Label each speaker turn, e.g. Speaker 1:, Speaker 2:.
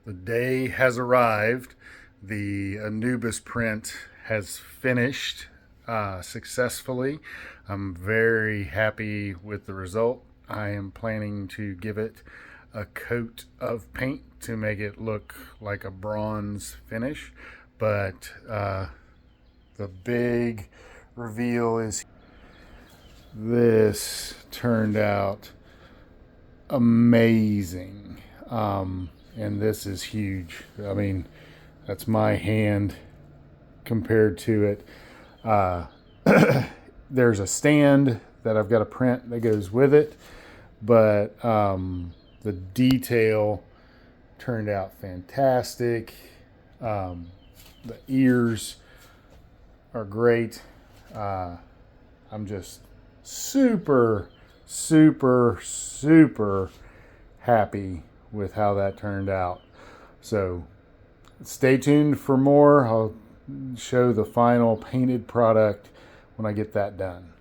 Speaker 1: The day has arrived. The Anubis print has finished successfully. I'm very happy with the result. I am planning to give it a coat of paint to make it look like a bronze finish, but the big reveal is this turned out amazing. And this is huge. I mean, that's my hand compared to it. There's a stand that I've got a print that goes with it, but the detail turned out fantastic. The ears are great. I'm just super, super, super happy with how that turned out. So stay tuned for more. I'll show the final painted product when I get that done.